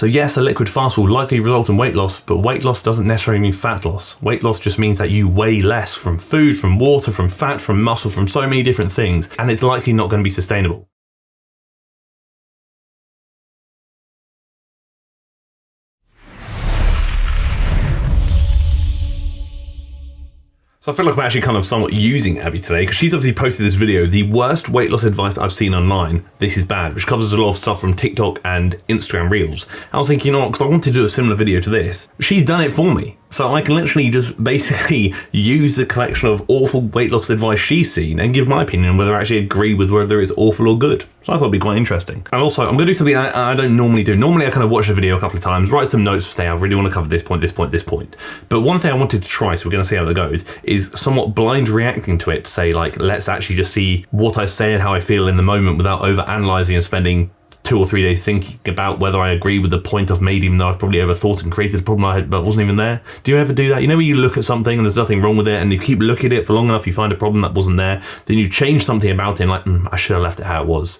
So yes, a liquid fast will likely result in weight loss, but weight loss doesn't necessarily mean fat loss. Weight loss just means that you weigh less from food, from water, from fat, from muscle, from so many different things, and it's likely not going to be sustainable. So I feel like I'm actually kind of somewhat using Abby today, because she's obviously posted this video, the worst weight loss advice I've seen online, this is bad, which covers a lot of stuff from TikTok and Instagram Reels. I was thinking, you know what, because I want to do a similar video to this. She's done it for me. So I can literally just basically use the collection of awful weight loss advice she's seen and give my opinion on whether I actually agree with whether it's awful or good. So I thought it'd be quite interesting. And also, I'm going to do something I don't normally do. Normally I kind of watch the video a couple of times, write some notes, say I really want to cover this point, this point, this point. But one thing I wanted to try, so we're going to see how that goes, is somewhat blind reacting to it, to say like, let's actually just see what I say and how I feel in the moment without over-analysing and spending 2 or 3 days thinking about whether I agree with the point I've made, even though I've probably overthought and created a problem I had that wasn't even there. Do you ever do that? You know, when you look at something and there's nothing wrong with it, and you keep looking at it for long enough, you find a problem that wasn't there, then you change something about it and like, I should have left it how it was.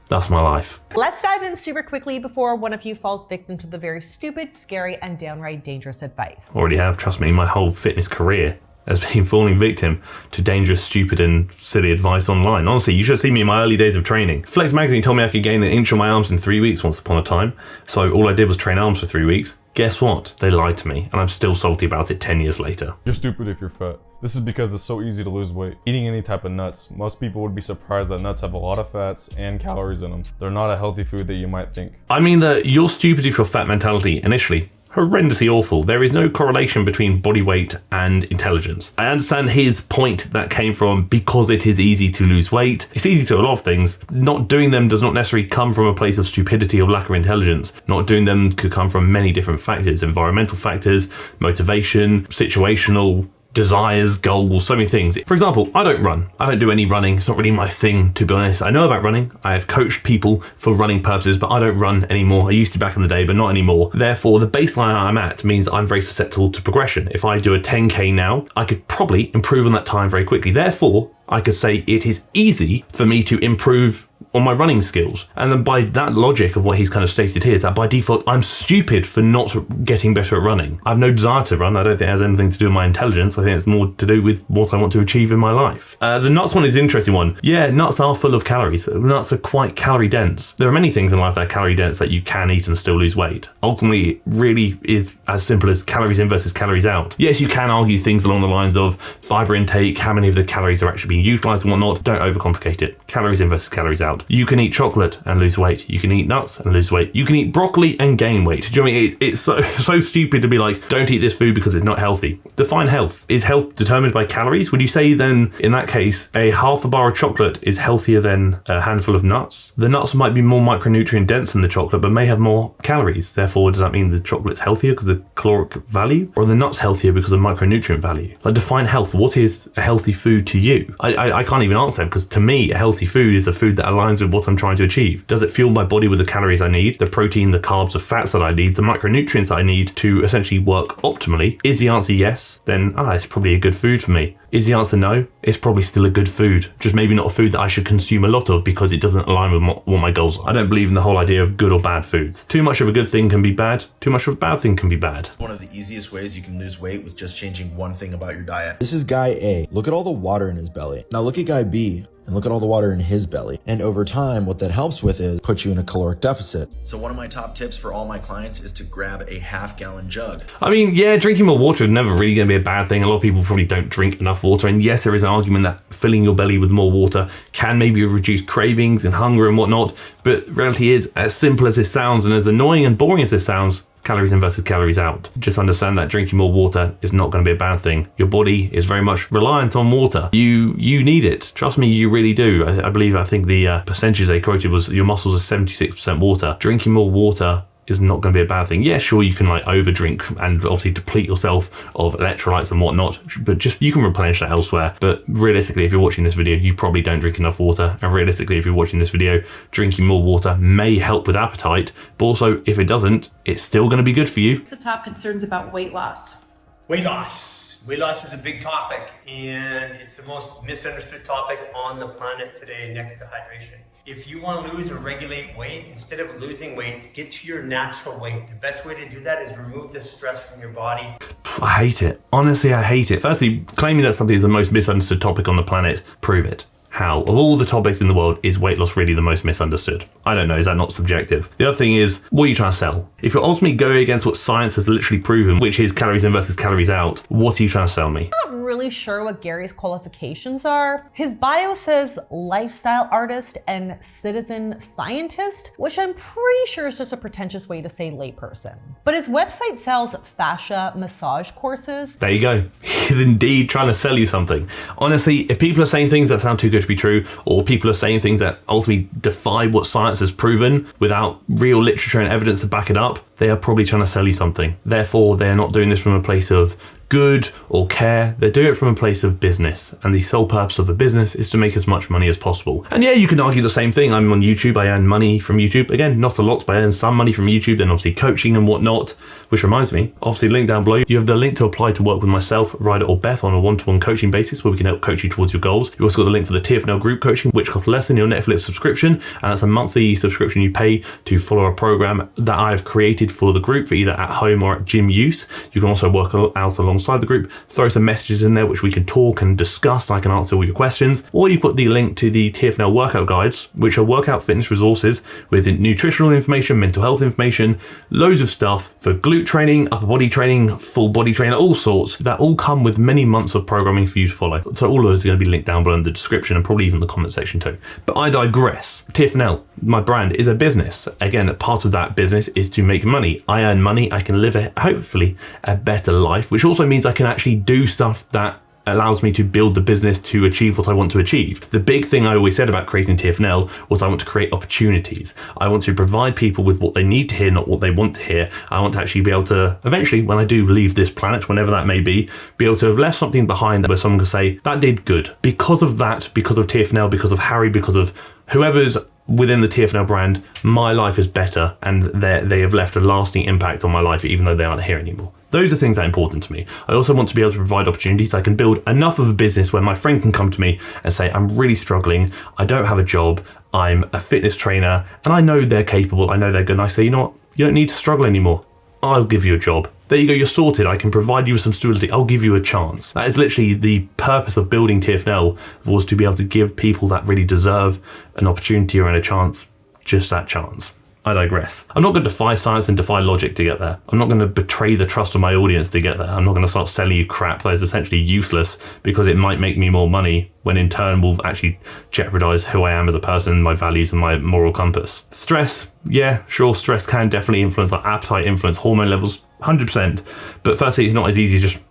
That's my life. Let's dive in super quickly before one of you falls victim to the very stupid, scary, and downright dangerous advice. Already have, trust me, my whole fitness career has been falling victim to dangerous, stupid, and silly advice online. Honestly, you should see me in my early days of training. Flex Magazine told me I could gain 1 inch on my arms in 3 weeks once upon a time. So all I did was train arms for 3 weeks. Guess what? They lied to me, and I'm still salty about it 10 years later. You're stupid if you're fat. This is because it's so easy to lose weight. Eating any type of nuts, most people would be surprised that nuts have a lot of fats and calories in them. They're not a healthy food that you might think. I mean that you're stupid if you're fat mentality initially. Horrendously awful. There is no correlation between body weight and intelligence. I understand his point that came from because it is easy to lose weight. It's easy to do a lot of things. Not doing them does not necessarily come from a place of stupidity or lack of intelligence. Not doing them could come from many different factors, environmental factors, motivation, situational, desires, goals, so many things. For example, I don't run. I don't do any running. It's not really my thing, to be honest. I know about running. I have coached people for running purposes, but I don't run anymore. I used to back in the day, but not anymore. Therefore, the baseline I'm at means I'm very susceptible to progression. If I do a 10K now, I could probably improve on that time very quickly. Therefore, I could say it is easy for me to improve on my running skills. And then by that logic of what he's kind of stated here is that by default, I'm stupid for not getting better at running. I have no desire to run. I don't think it has anything to do with my intelligence. I think it's more to do with what I want to achieve in my life. The nuts one is an interesting one. Yeah, nuts are full of calories. Nuts are quite calorie dense. There are many things in life that are calorie dense that you can eat and still lose weight. Ultimately, it really is as simple as calories in versus calories out. Yes, you can argue things along the lines of fiber intake, how many of the calories are actually being utilized and whatnot. Don't overcomplicate it. Calories in versus calories out. You can eat chocolate and lose weight. You can eat nuts and lose weight. You can eat broccoli and gain weight. Do you know what I mean? It's so stupid to be like, don't eat this food because it's not healthy. Define health. Is health determined by calories? Would you say then, in that case, a half a bar of chocolate is healthier than a handful of nuts? The nuts might be more micronutrient dense than the chocolate, but may have more calories. Therefore, does that mean the chocolate's healthier because of caloric value? Or are the nuts healthier because of micronutrient value? Like, define health. What is a healthy food to you? I can't even answer that, because to me, a healthy food is a food that aligns with what I'm trying to achieve. Does it fuel my body with the calories I need, the protein, the carbs, the fats that I need, the micronutrients that I need to essentially work optimally? Is the answer yes? Then it's probably a good food for me. Is the answer no? It's probably still a good food, just maybe not a food that I should consume a lot of because it doesn't align with what my goals are. I don't believe in the whole idea of good or bad foods. Too much of a good thing can be bad. Too much of a bad thing can be bad. One of the easiest ways you can lose weight with just changing one thing about your diet. This is guy A. Look at all the water in his belly. Now look at guy B and look at all the water in his belly. And over time, what that helps with is put you in a caloric deficit. So one of my top tips for all my clients is to grab a half-gallon jug. I mean, yeah, drinking more water is never really going to be a bad thing. A lot of people probably don't drink enough water. And yes, there is an argument that filling your belly with more water can maybe reduce cravings and hunger and whatnot. But reality is, as simple as this sounds and as annoying and boring as this sounds, calories in versus calories out. Just understand that drinking more water is not going to be a bad thing. Your body is very much reliant on water. You need it. Trust me, you really do. I think the percentage they quoted was your muscles are 76% water. Drinking more water is not going to be a bad thing. Yeah, sure, you can like over drink and obviously deplete yourself of electrolytes and whatnot, but just you can replenish that elsewhere. But realistically, if you're watching this video, you probably don't drink enough water. And realistically, if you're watching this video, drinking more water may help with appetite, but also if it doesn't, it's still going to be good for you. What's the top concerns about weight loss? Weight loss. Weight loss is a big topic, and it's the most misunderstood topic on the planet today next to hydration. If you want to lose or regulate weight, instead of losing weight, get to your natural weight. The best way to do that is remove the stress from your body. I hate it. Honestly, I hate it. Firstly, claiming that something is the most misunderstood topic on the planet, prove it. How? Of all the topics in the world, is weight loss really the most misunderstood? I don't know, is that not subjective? The other thing is, what are you trying to sell? If you're ultimately going against what science has literally proven, which is calories in versus calories out, what are you trying to sell me? I'm not really sure what Gary's qualifications are. His bio says lifestyle artist and citizen scientist, which I'm pretty sure is just a pretentious way to say layperson. But his website sells fascia massage courses. There you go. He's indeed trying to sell you something. Honestly, if people are saying things that sound too good to be true, or people are saying things that ultimately defy what science has proven without real literature and evidence to back it up, they are probably trying to sell you something. Therefore, they are not doing this from a place of good or care. They're doing it from a place of business, and the sole purpose of a business is to make as much money as possible. And yeah, you can argue the same thing. I'm on YouTube, I earn money from YouTube. Again, not a lot, but I earn some money from YouTube, then obviously coaching and whatnot. Which reminds me, obviously link down below, you have the link to apply to work with myself, Ryder or Beth on a one-to-one coaching basis where we can help coach you towards your goals. You also got the link for the TFNL group coaching, which costs less than your Netflix subscription, and that's a monthly subscription you pay to follow a program that I've created for the group for either at home or at gym use. You can also work out alongside the group, throw some messages in there which we can talk and discuss, and I can answer all your questions. Or you've got the link to the TFNL workout guides, which are workout fitness resources with nutritional information, mental health information, loads of stuff for glute training, upper body training, full body training, all sorts, that all come with many months of programming for you to follow. So all of those are going to be linked down below in the description and probably even the comment section too. But I digress. TFNL, my brand, is a business. Again, part of that business is to make money. I earn money, I can live hopefully a better life, which also means I can actually do stuff that allows me to build the business to achieve what I want to achieve. The big thing I always said about creating TFNL was I want to create opportunities. I want to provide people with what they need to hear, not what they want to hear. I want to actually be able to, eventually, when I do leave this planet, whenever that may be able to have left something behind where someone can say, that did good. Because of that, because of TFNL, because of Harry, because of whoever's within the TFNL brand, my life is better, and they have left a lasting impact on my life even though they aren't here anymore. Those are things that are important to me. I also want to be able to provide opportunities. I can build enough of a business where my friend can come to me and say, I'm really struggling, I don't have a job, I'm a fitness trainer, and I know they're capable, I know they're good, and I say, you know what, you don't need to struggle anymore. I'll give you a job. There you go, you're sorted. I can provide you with some stability. I'll give you a chance. That is literally the purpose of building TFNL, was to be able to give people that really deserve an opportunity or a chance, just that chance. I digress. I'm not going to defy science and defy logic to get there. I'm not going to betray the trust of my audience to get there. I'm not going to start selling you crap that is essentially useless because it might make me more money, when in turn will actually jeopardize who I am as a person, my values and my moral compass. Stress, yeah, sure, stress can definitely influence our appetite, influence hormone levels, 100%. But firstly, it's not as easy as just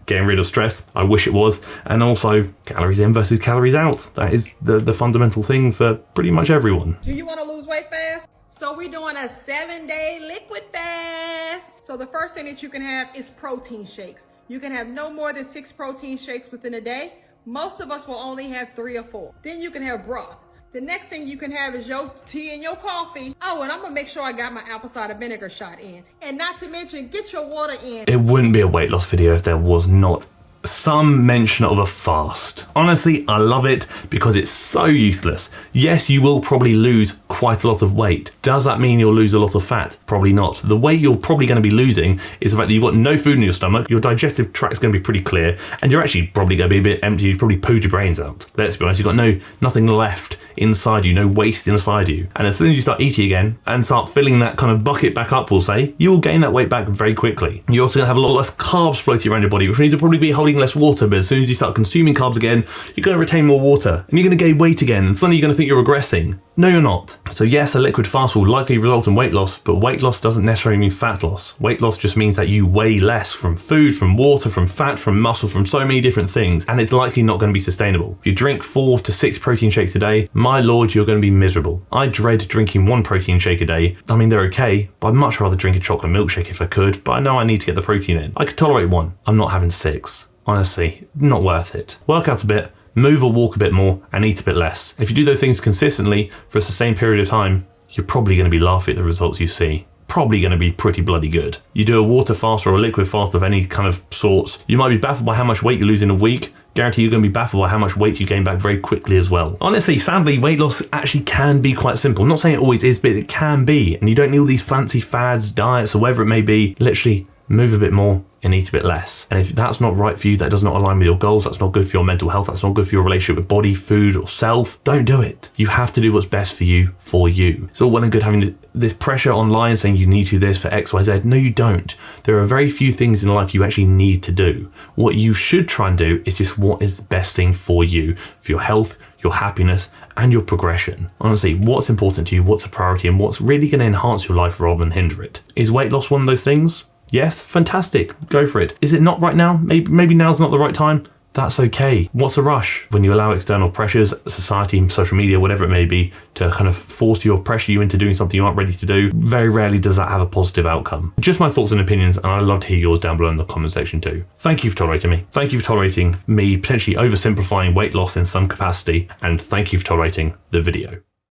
getting rid of stress. I wish it was. And also, calories in versus calories out. That is the fundamental thing for pretty much everyone. Do you want to lose weight fast? So we're doing a 7-day liquid fast. So the first thing that you can have is protein shakes. You can have no more than 6 protein shakes within a day. Most of us will only have 3 or 4. Then you can have broth. The next thing you can have is your tea and your coffee. Oh, and I'm gonna make sure I got my apple cider vinegar shot in. And not to mention, get your water in. It wouldn't be a weight loss video if there was not some mention of a fast. Honestly, I love it because it's so useless. Yes, you will probably lose quite a lot of weight. Does that mean you'll lose a lot of fat? Probably not. The weight you're probably going to be losing is the fact that you've got no food in your stomach, your digestive tract's going to be pretty clear, and you're actually probably going to be a bit empty. You've probably pooed your brains out. Let's be honest, you've got nothing left inside you, no waste inside you. And as soon as you start eating again and start filling that kind of bucket back up, we'll say, you will gain that weight back very quickly. You're also going to have a lot less carbs floating around your body, which means you'll probably be holding less water, but as soon as you start consuming carbs again, you're going to retain more water and you're going to gain weight again, and suddenly you're going to think you're regressing. No, you're not. So yes, a liquid fast will likely result in weight loss, but weight loss doesn't necessarily mean fat loss. Weight loss just means that you weigh less from food, from water, from fat, from muscle, from so many different things, and it's likely not going to be sustainable. If you drink 4 to 6 protein shakes a day, my lord, you're going to be miserable. I dread drinking 1 protein shake a day. I mean, they're okay, but I'd much rather drink a chocolate milkshake if I could, but I know I need to get the protein in. I could tolerate 1. I'm not having 6. Honestly, not worth it. Work out a bit, move or walk a bit more, and eat a bit less. If you do those things consistently for a sustained period of time, you're probably going to be laughing at the results you see. probably going to be pretty bloody good. You do a water fast or a liquid fast of any kind of sorts, you might be baffled by how much weight you lose in a week. Guarantee you're going to be baffled by how much weight you gain back very quickly as well. Honestly, sadly, weight loss actually can be quite simple. I'm not saying it always is, but it can be. And you don't need all these fancy fads, diets, or whatever it may be. Literally, move a bit more and eat a bit less. And if that's not right for you, that does not align with your goals, that's not good for your mental health, that's not good for your relationship with body, food, or self, don't do it. You have to do what's best for you, for you. It's all well and good having this pressure online saying you need to do this for X, Y, Z. No, you don't. There are very few things in life you actually need to do. What you should try and do is just what is the best thing for you, for your health, your happiness, and your progression. Honestly, what's important to you, what's a priority, and what's really going to enhance your life rather than hinder it. Is weight loss one of those things? Yes, fantastic, go for it. Is it not right now? Maybe now's not the right time? That's okay. What's a rush? When you allow external pressures, society, social media, whatever it may be, to kind of force you or pressure you into doing something you aren't ready to do, very rarely does that have a positive outcome. Just my thoughts and opinions, and I'd love to hear yours down below in the comment section too. Thank you for tolerating me. Thank you for tolerating me potentially oversimplifying weight loss in some capacity, and thank you for tolerating the video.